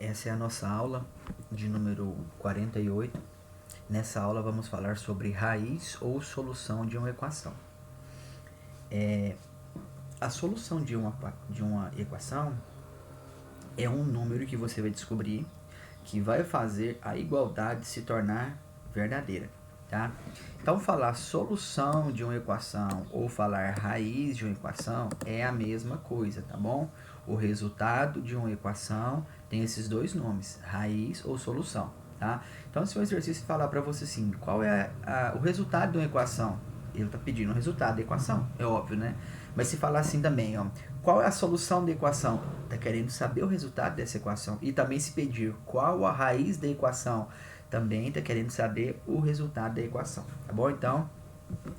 Essa é a nossa aula de número 48. Nessa aula vamos falar sobre raiz ou solução de uma equação. A solução de uma equação é um número que você vai descobrir que vai fazer a igualdade se tornar verdadeira, tá? Então falar solução de uma equação ou falar raiz de uma equação é a mesma coisa, tá bom? O resultado de uma equação tem esses dois nomes, raiz ou solução, tá? Então se o exercício falar para você assim, qual é o resultado de uma equação? Ele está pedindo o resultado da equação, é óbvio, né? Mas se falar assim também, ó, qual é a solução da equação? Está querendo saber o resultado dessa equação. E também se pedir qual a raiz da equação, também está querendo saber o resultado da equação, tá bom? Então,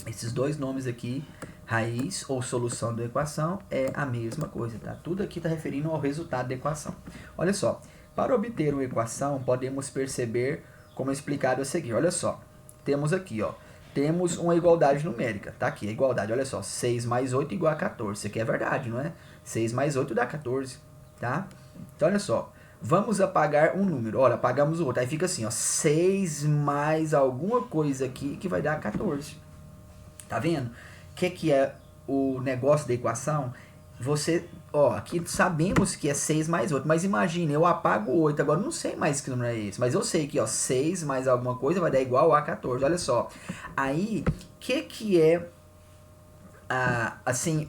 esses dois nomes aqui, raiz ou solução da equação, é a mesma coisa, tá? Tudo aqui está referindo ao resultado da equação. Olha só, para obter uma equação, podemos perceber como explicado a seguir. Olha só, temos aqui, ó, temos uma igualdade numérica, tá aqui a igualdade, olha só, 6 mais 8 igual a 14, isso aqui é verdade, não é? 6 mais 8 dá 14, tá? Então, olha só, vamos apagar um número, olha, apagamos o outro, aí fica assim, ó, 6 mais alguma coisa aqui que vai dar 14, tá vendo? O que é o negócio da equação? Você, ó, aqui sabemos que é 6 mais 8, mas imagine, eu apago o 8, agora não sei mais que número é esse, mas eu sei que, ó, 6 mais alguma coisa vai dar igual a 14, olha só. Aí, que é, assim,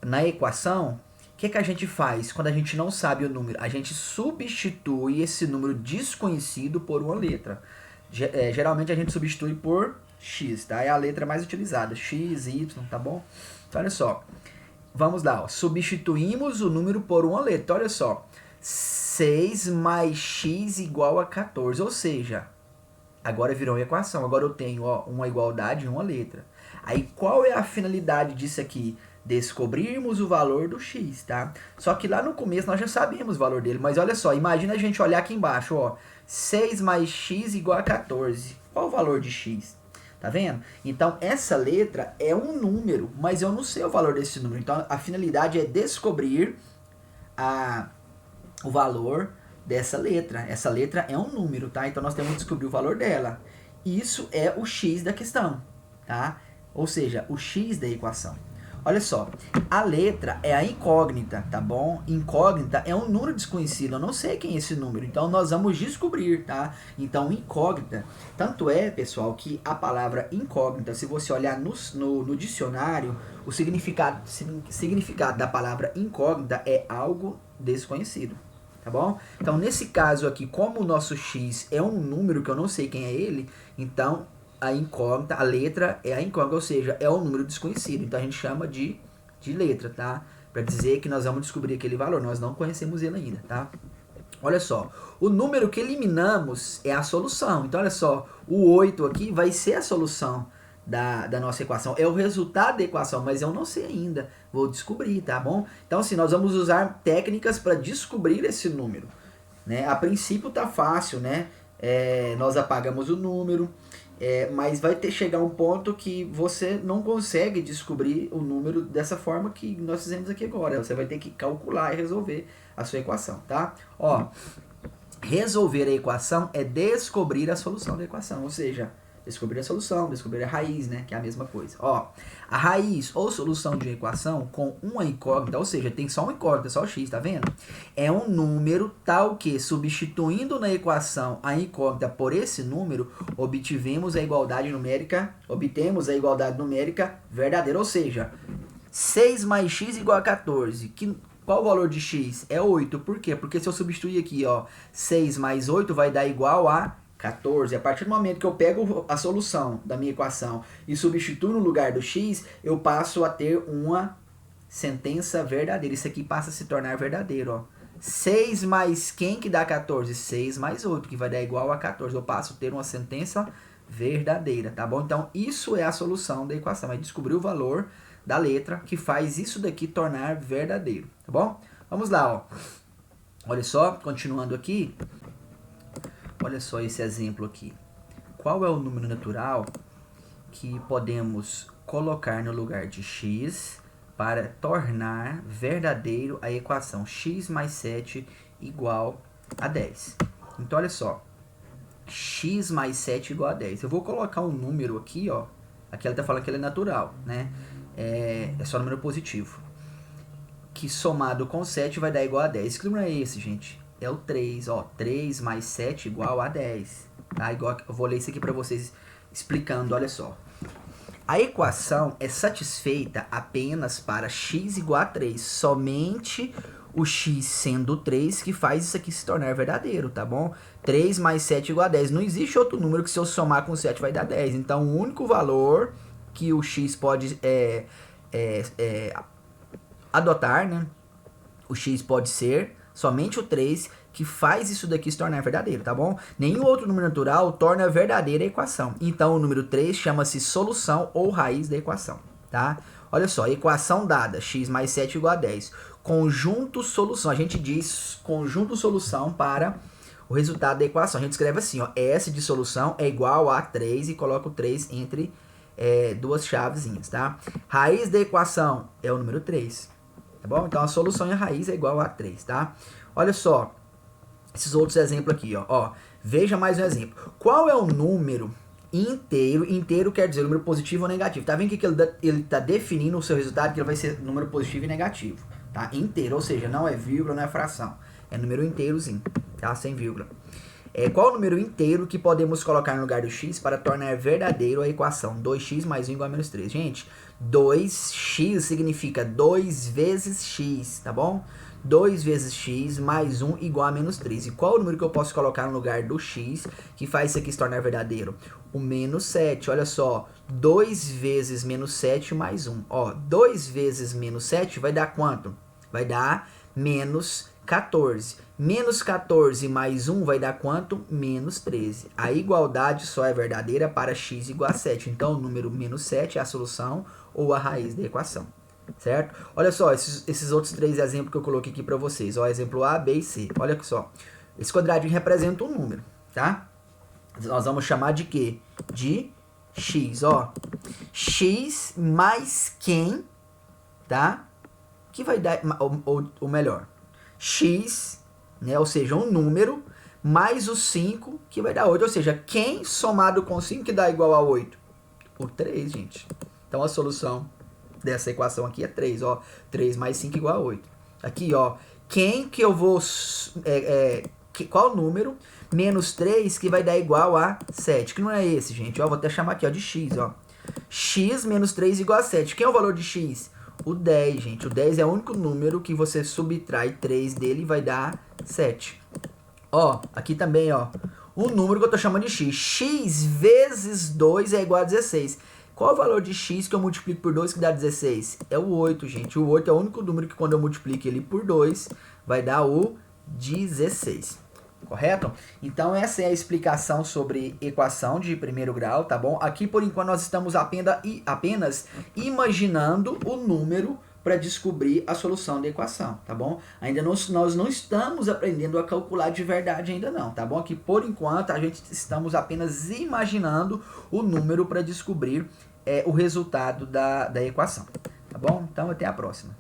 na equação, o que a gente faz quando a gente não sabe o número? A gente substitui esse número desconhecido por uma letra. Geralmente a gente substitui por x, tá? É a letra mais utilizada, x, y, tá bom? Então, olha só. Vamos lá, ó. Substituímos o número por uma letra. Então, olha só. 6 mais x igual a 14. Ou seja, agora virou uma equação. Agora eu tenho, ó, uma igualdade e uma letra. Aí, qual é a finalidade disso aqui? Descobrirmos o valor do x, tá? Só que lá no começo nós já sabíamos o valor dele. Mas olha só, imagina a gente olhar aqui embaixo, ó. 6 mais x igual a 14. Qual o valor de x? Tá vendo? Então, essa letra é um número, mas eu não sei o valor desse número. Então, a finalidade é descobrir o valor dessa letra. Essa letra é um número, tá? Então, nós temos que descobrir o valor dela. Isso é o x da questão, tá? Ou seja, o x da equação. Olha só, a letra é a incógnita, tá bom? Incógnita é um número desconhecido, eu não sei quem é esse número, então nós vamos descobrir, tá? Então, incógnita, tanto é, pessoal, que a palavra incógnita, se você olhar no dicionário, o significado da palavra incógnita é algo desconhecido, tá bom? Então, nesse caso aqui, como o nosso x é um número que eu não sei quem é ele, então a incógnita, a letra é a incógnita, ou seja, é um número desconhecido. Então a gente chama de letra, tá? Para dizer que nós vamos descobrir aquele valor, nós não conhecemos ele ainda, tá? Olha só, o número que eliminamos é a solução. Então olha só, o 8 aqui vai ser a solução da nossa equação. É o resultado da equação, mas eu não sei ainda. Vou descobrir, tá bom? Então assim, nós vamos usar técnicas para descobrir esse número, né? A princípio tá fácil, né? Nós apagamos o número, mas vai chegar um ponto que você não consegue descobrir o número dessa forma que nós fizemos aqui agora. Você vai ter que calcular e resolver a sua equação, tá? Ó, resolver a equação é descobrir a solução da equação, ou seja, descobrir a solução, descobrir a raiz, né, que é a mesma coisa. Ó, a raiz ou solução de uma equação com uma incógnita, ou seja, tem só uma incógnita, só o x, tá vendo? É um número tal que, substituindo na equação a incógnita por esse número, obtemos a igualdade numérica verdadeira, ou seja, 6 mais x igual a 14, qual o valor de x? É 8. Por quê? Porque se eu substituir aqui, ó, 6 mais 8 vai dar igual a 14. A partir do momento que eu pego a solução da minha equação e substituo no lugar do x, eu passo a ter uma sentença verdadeira. Isso aqui passa a se tornar verdadeiro, ó. 6 mais quem que dá 14? 6 mais 8, que vai dar igual a 14. Eu passo a ter uma sentença verdadeira, tá bom? Então, isso é a solução da equação. É descobrir o valor da letra que faz isso daqui tornar verdadeiro, tá bom? Vamos lá, ó. Olha só, continuando aqui. Olha só esse exemplo aqui. Qual é o número natural que podemos colocar no lugar de x para tornar verdadeiro a equação x mais 7 igual a 10. Então, olha só. X mais 7 igual a 10. Eu vou colocar um número aqui, ó. Aqui ela está falando que ele é natural, né? É só número positivo. Que somado com 7 vai dar igual a 10. Que número é esse, gente? É o 3, ó. 3 mais 7 igual a 10. Tá? Igual, eu vou ler isso aqui para vocês explicando, olha só. A equação é satisfeita apenas para x igual a 3. Somente o x sendo 3 que faz isso aqui se tornar verdadeiro, tá bom? 3 mais 7 igual a 10. Não existe outro número que se eu somar com 7 vai dar 10. Então, o único valor que o x pode adotar, né? O x pode ser somente o 3 que faz isso daqui se tornar verdadeiro, tá bom? Nenhum outro número natural torna verdadeira a equação. Então, o número 3 chama-se solução ou raiz da equação, tá? Olha só, equação dada, x mais 7 igual a 10. Conjunto solução, a gente diz conjunto solução para o resultado da equação. A gente escreve assim, ó, S de solução é igual a 3 e coloca o 3 entre duas chavezinhas, tá? Raiz da equação é o número 3, tá bom? Então, a solução e a raiz é igual a 3, tá? Olha só, esses outros exemplos aqui, ó. Veja mais um exemplo. Qual é o número inteiro? Inteiro quer dizer número positivo ou negativo. Tá vendo que ele está definindo o seu resultado, que ele vai ser número positivo e negativo, tá? Inteiro, ou seja, não é vírgula, não é fração. É número inteirozinho, tá? Sem vírgula. Qual o número inteiro que podemos colocar no lugar do x para tornar verdadeiro a equação 2x mais 1 igual a menos 3? Gente, 2x significa 2 vezes x, tá bom? 2 vezes x mais 1 igual a menos 3. E qual o número que eu posso colocar no lugar do x que faz isso aqui se tornar verdadeiro? O menos 7. Olha só, 2 vezes menos 7 mais 1. Ó, 2 vezes menos 7 vai dar quanto? Vai dar menos 14. Menos 14 mais 1 vai dar quanto? Menos 13. A igualdade só é verdadeira para x igual a 7. Então, o número menos 7 é a solução ou a raiz da equação. Certo? Olha só, esses outros 3 exemplos que eu coloquei aqui para vocês. Ó, exemplo A, B e C. Olha só. Esse quadradinho representa um número, tá? Nós vamos chamar de quê? De x, ó. X mais quem, tá? Que vai dar, ou melhor, x, né? Ou seja, um número, mais o 5, que vai dar 8. Ou seja, quem somado com 5 que dá igual a 8? O 3, gente. Então, a solução dessa equação aqui é 3, ó. 3 mais 5 igual a 8. Aqui, ó. Quem que eu vou... qual número? Menos 3 que vai dar igual a 7. Que não é esse, gente? Ó, vou até chamar aqui, ó, de x, ó. X menos 3 igual a 7. Quem é o valor de x? O 10, gente. O 10 é o único número que você subtrai 3 dele e vai dar 7. Ó, aqui também, ó. O número que eu tô chamando de x. X vezes 2 é igual a 16. Qual o valor de x que eu multiplico por 2 que dá 16? É o 8, gente. O 8 é o único número que quando eu multiplico ele por 2, vai dar o 16. Correto? Então, essa é a explicação sobre equação de primeiro grau, tá bom? Aqui, por enquanto, nós estamos apenas imaginando o número para descobrir a solução da equação, tá bom? Ainda nós não estamos aprendendo a calcular de verdade ainda não, tá bom? Aqui, por enquanto, a gente estamos apenas imaginando o número para descobrir o resultado da equação, tá bom? Então, até a próxima.